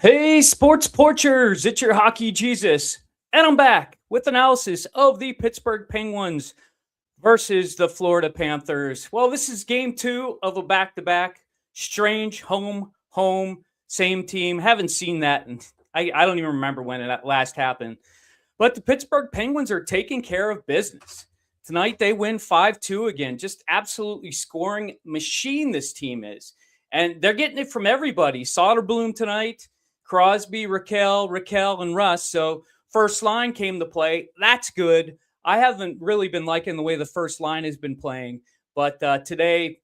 Hey, sports porchers, it's your hockey Jesus, and I'm back with analysis of the Pittsburgh Penguins versus the Florida Panthers. Well, this is game two of a back to back. Strange home, same team. Haven't seen that, and I don't even remember when it last happened. But the Pittsburgh Penguins are taking care of business. Tonight they win 5-2 again. Just absolutely scoring machine this team is. And they're getting it from everybody. Soderblom tonight, Crosby, Raquel, and Russ. So first line came to play. That's good. I haven't really been liking the way the first line has been playing, but today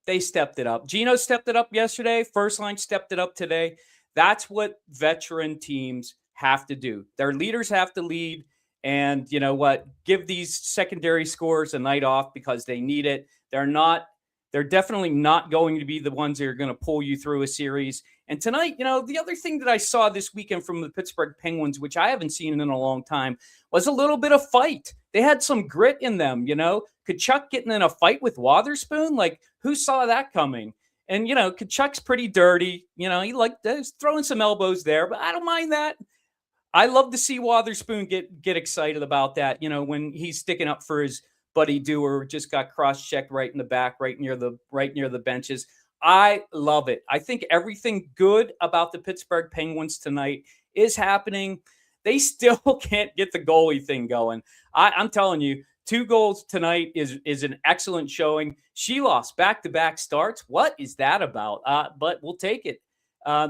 they stepped it up. Gino stepped it up yesterday. First line stepped it up today. That's what veteran teams have to do. Their leaders have to lead. And you know what? Give these secondary scores a night off because they need it. They're definitely not going to be the ones that are going to pull you through a series. And tonight, the other thing that I saw this weekend from the Pittsburgh Penguins, which I haven't seen in a long time, was a little bit of fight. They had some grit in them. Kachuk getting in a fight with Wotherspoon, like who saw that coming? And Kachuk's pretty dirty. He's throwing some elbows there, but I don't mind that. I love to see Wotherspoon get excited about that. When he's sticking up for his buddy Dewar, just got cross-checked right in the back, right near the benches. I love it. I think everything good about the Pittsburgh Penguins tonight is happening. They still can't get the goalie thing going. I'm telling you, 2 goals tonight is an excellent showing. She lost back-to-back starts. What is that about? But we'll take it.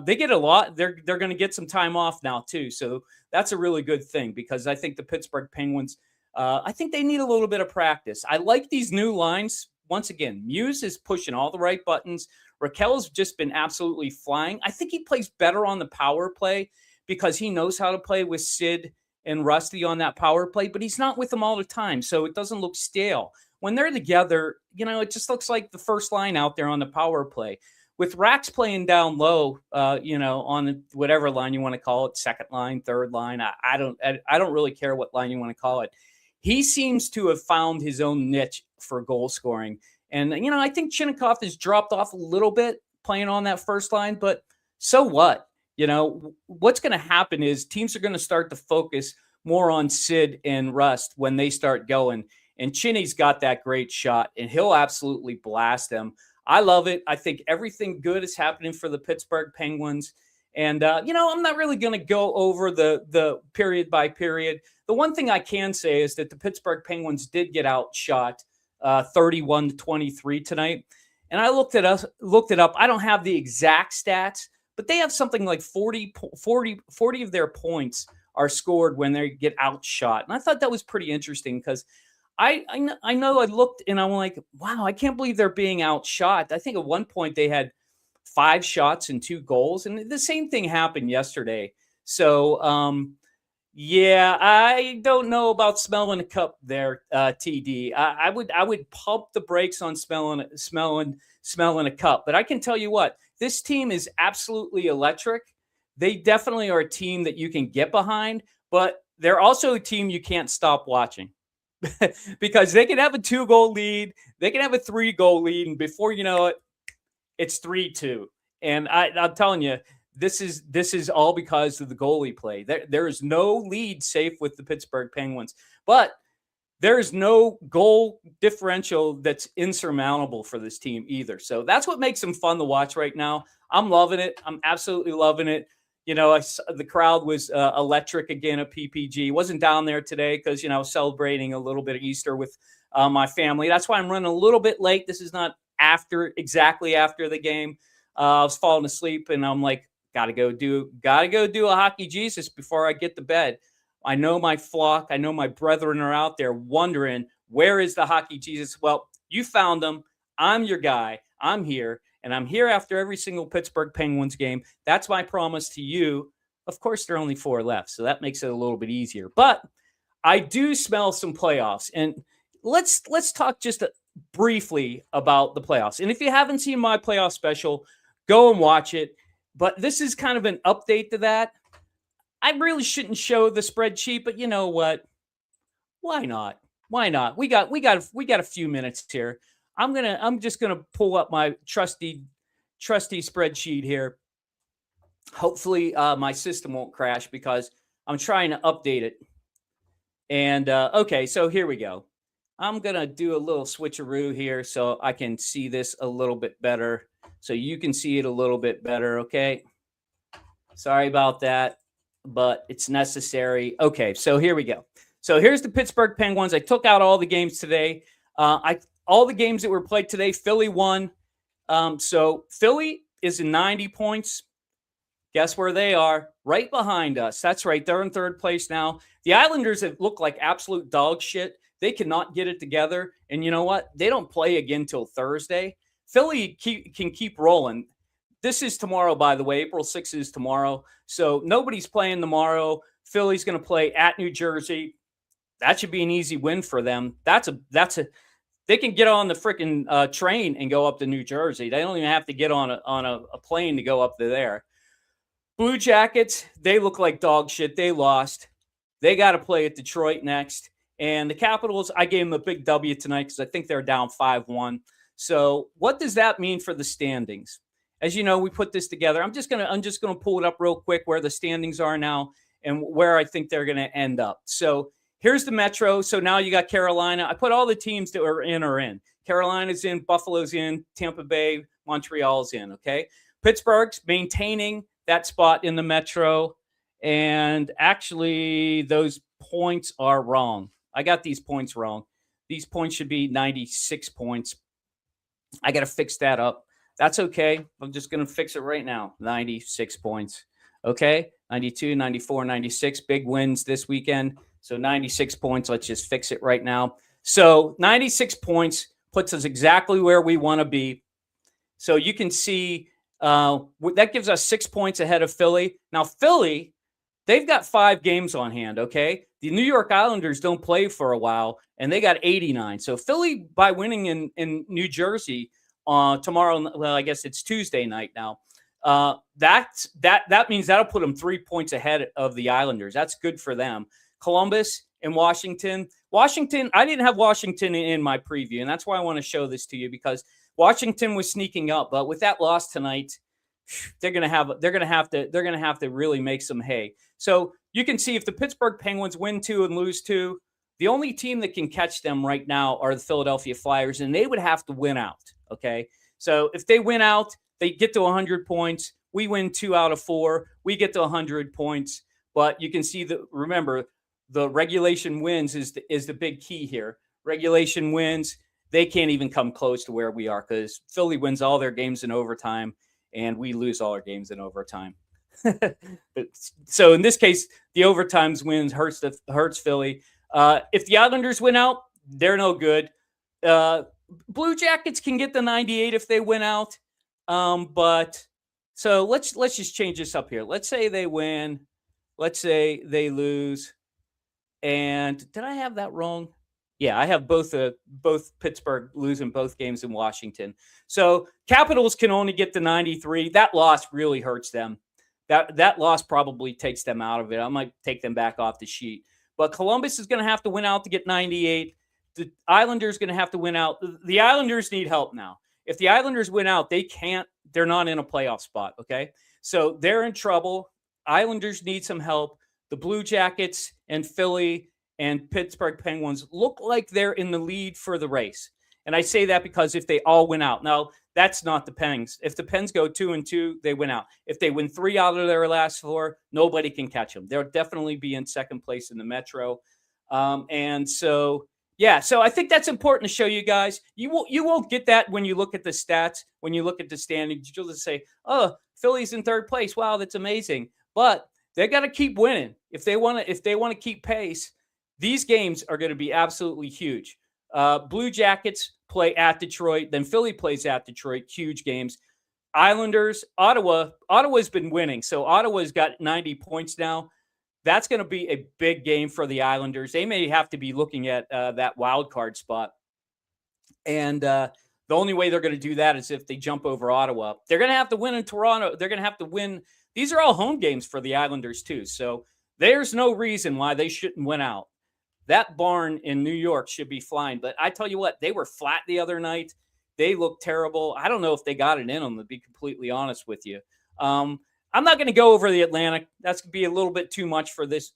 They get a lot. They're going to get some time off now too, so that's a really good thing because I think the Pittsburgh Penguins. I think they need a little bit of practice. I like these new lines. Once again, Muse is pushing all the right buttons. Raquel's just been absolutely flying. I think he plays better on the power play because he knows how to play with Sid and Rusty on that power play, but he's not with them all the time, so it doesn't look stale. When they're together, it just looks like the first line out there on the power play. With Rax playing down low, on whatever line you want to call it, second line, third line, I don't really care what line you want to call it. He seems to have found his own niche for goal scoring. And, I think Chinnikov has dropped off a little bit playing on that first line, but so what? What's going to happen is teams are going to start to focus more on Sid and Rust when they start going. And Chinny's got that great shot, and he'll absolutely blast them. I love it. I think everything good is happening for the Pittsburgh Penguins. And, I'm not really going to go over the period by period. The one thing I can say is that the Pittsburgh Penguins did get outshot 31-23 tonight. And I looked it up. I don't have the exact stats, but they have something like 40 of their points are scored when they get outshot. And I thought that was pretty interesting because I know I looked and I'm like, wow, I can't believe they're being outshot. I think at one point they had 5 shots and 2 goals, and the same thing happened yesterday. So, yeah, I don't know about smelling a cup there, TD. I would pump the brakes on smelling a cup. But I can tell you what, this team is absolutely electric. They definitely are a team that you can get behind, but they're also a team you can't stop watching. Because they can have a 2-goal lead, they can have a 3-goal lead, and before you know it, it's 3-2. And I'm telling you, this is all because of the goalie play. There is no lead safe with the Pittsburgh Penguins, but there is no goal differential that's insurmountable for this team either. So that's what makes them fun to watch right now. I'm loving it. I'm absolutely loving it. The crowd was electric again at PPG. Wasn't down there today because, celebrating a little bit of Easter with my family. That's why I'm running a little bit late. This is not exactly after the game. I was falling asleep and I'm like, gotta go do a hockey Jesus before I get to bed. I know my flock. I know my brethren are out there wondering, where is the hockey Jesus? Well, you found them. I'm your guy. I'm here. And I'm here after every single Pittsburgh Penguins game. That's my promise to you. Of course, there are only 4 left, so that makes it a little bit easier. But I do smell some playoffs. And let's talk just briefly about the playoffs. And if you haven't seen my playoff special, go and watch it. But this is kind of an update to that. I really shouldn't show the spreadsheet, but you know what? Why not? Why not? We got a few minutes here. I'm just gonna pull up my trusty spreadsheet here. Hopefully, my system won't crash because I'm trying to update it. And okay, so here we go. I'm going to do a little switcheroo here so I can see this a little bit better. So you can see it a little bit better. Okay. Sorry about that, but it's necessary. Okay, so here we go. So here's the Pittsburgh Penguins. I took out all the games today. All the games that were played today, Philly won. So Philly is in 90 points. Guess where they are? Right behind us. That's right. They're in third place now. The Islanders have looked like absolute dog shit. They cannot get it together. And you know what? They don't play again till Thursday. Philly can keep rolling. This is tomorrow, by the way. April 6th is tomorrow. So nobody's playing tomorrow. Philly's going to play at New Jersey. That should be an easy win for them. They can get on the freaking train and go up to New Jersey. They don't even have to get on a plane to go up to there. Blue Jackets, they look like dog shit. They lost. They got to play at Detroit next. And the Capitals, I gave them a big W tonight because I think they're down 5-1. So what does that mean for the standings? As you know, we put this together. I'm just gonna pull it up real quick where the standings are now and where I think they're gonna end up. So here's the Metro. So now you got Carolina. I put all the teams that are in. Carolina's in, Buffalo's in, Tampa Bay, Montreal's in. Okay, Pittsburgh's maintaining that spot in the Metro. And actually, those points are wrong. I got these points wrong. These points should be 96 points. I got to fix that up. That's okay. I'm just going to fix it right now. 96 points. Okay. 92, 94, 96. Big wins this weekend. So 96 points. Let's just fix it right now. So 96 points puts us exactly where we want to be. So you can see that gives us 6 points ahead of Philly. Now, Philly, they've got 5 games on hand, okay? The New York Islanders don't play for a while, and they got 89. So Philly, by winning in New Jersey tomorrow, well, I guess it's Tuesday night now, that means that'll put them 3 points ahead of the Islanders. That's good for them. Columbus and Washington. I didn't have Washington in my preview, and that's why I want to show this to you because Washington was sneaking up, but with that loss tonight, they're gonna have to really make some hay. So you can see if the Pittsburgh Penguins win 2 and lose 2, the only team that can catch them right now are the Philadelphia Flyers, and they would have to win out. Okay, so if they win out, they get to 100 points. We win 2 out of 4, we get to 100 points. But you can see remember the regulation wins is the big key here. Regulation wins. They can't even come close to where we are because Philly wins all their games in overtime and we lose all our games in overtime. So in this case, the overtimes wins hurts Philly. If the Islanders win out, they're no good. Blue Jackets can get the 98 if they win out. But so let's just change this up here. Let's say they win. Let's say they lose. And did I have that wrong? Yeah, I have both Pittsburgh losing both games in Washington. So Capitals can only get to 93. That loss really hurts them. That loss probably takes them out of it. I might take them back off the sheet. But Columbus is going to have to win out to get 98. The Islanders going to have to win out. The Islanders need help now. If the Islanders win out, they're not in a playoff spot, okay? So they're in trouble. Islanders need some help. The Blue Jackets and Philly and Pittsburgh Penguins look like they're in the lead for the race. And I say that because if they all win out. Now, that's not the Pens. If the Pens go 2-2, they win out. If they win 3 out of their last 4, nobody can catch them. They'll definitely be in second place in the Metro. And so, yeah, so I think that's important to show you guys. You won't get that when you look at the stats, when you look at the standings. You'll just say, oh, Philly's in third place. Wow, that's amazing. But they got to keep winning. If they want to keep pace, these games are going to be absolutely huge. Blue Jackets play at Detroit, then Philly plays at Detroit. Huge games. Islanders, Ottawa's been winning, so Ottawa's got 90 points now. That's going to be a big game for the Islanders. They may have to be looking at that wild card spot, and the only way they're going to do that is if they jump over Ottawa. They're going to have to win in Toronto. They're going to have to win. These are all home games for the Islanders too, so there's no reason why they shouldn't win out. That barn in New York should be flying. But I tell you what, they were flat the other night. They looked terrible. I don't know if they got it in them, to be completely honest with you. I'm not going to go over the Atlantic. That's going to be a little bit too much for this.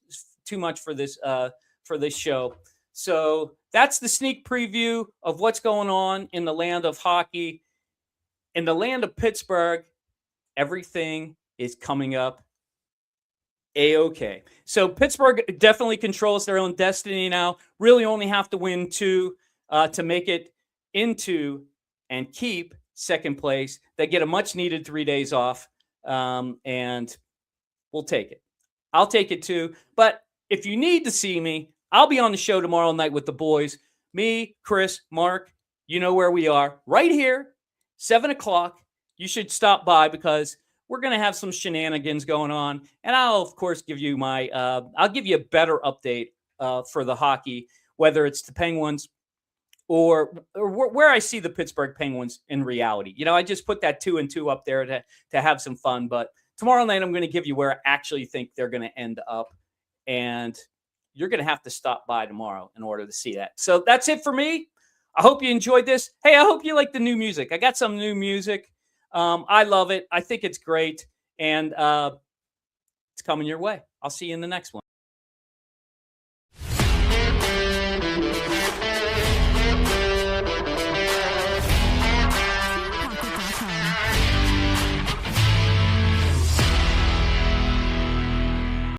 For this show. So that's the sneak preview of what's going on in the land of hockey. In the land of Pittsburgh, everything is coming up A-OK. So Pittsburgh definitely controls their own destiny now. Really only have to win 2 to make it into and keep second place. They get a much needed 3 days off, and we'll take it. I'll take it too. But if you need to see me, I'll be on the show tomorrow night with the boys. Me, Chris, Mark, you know where we are. Right here, 7 o'clock. You should stop by because we're going to have some shenanigans going on. And I'll, of course, give you I'll give you a better update for the hockey, whether it's the Penguins or where I see the Pittsburgh Penguins in reality. You know, I just put that 2 and 2 up there to have some fun. But tomorrow night, I'm going to give you where I actually think they're going to end up. And you're going to have to stop by tomorrow in order to see that. So that's it for me. I hope you enjoyed this. Hey, I hope you like the new music. I got some new music. I love it. I think it's great. And it's coming your way. I'll see you in the next one.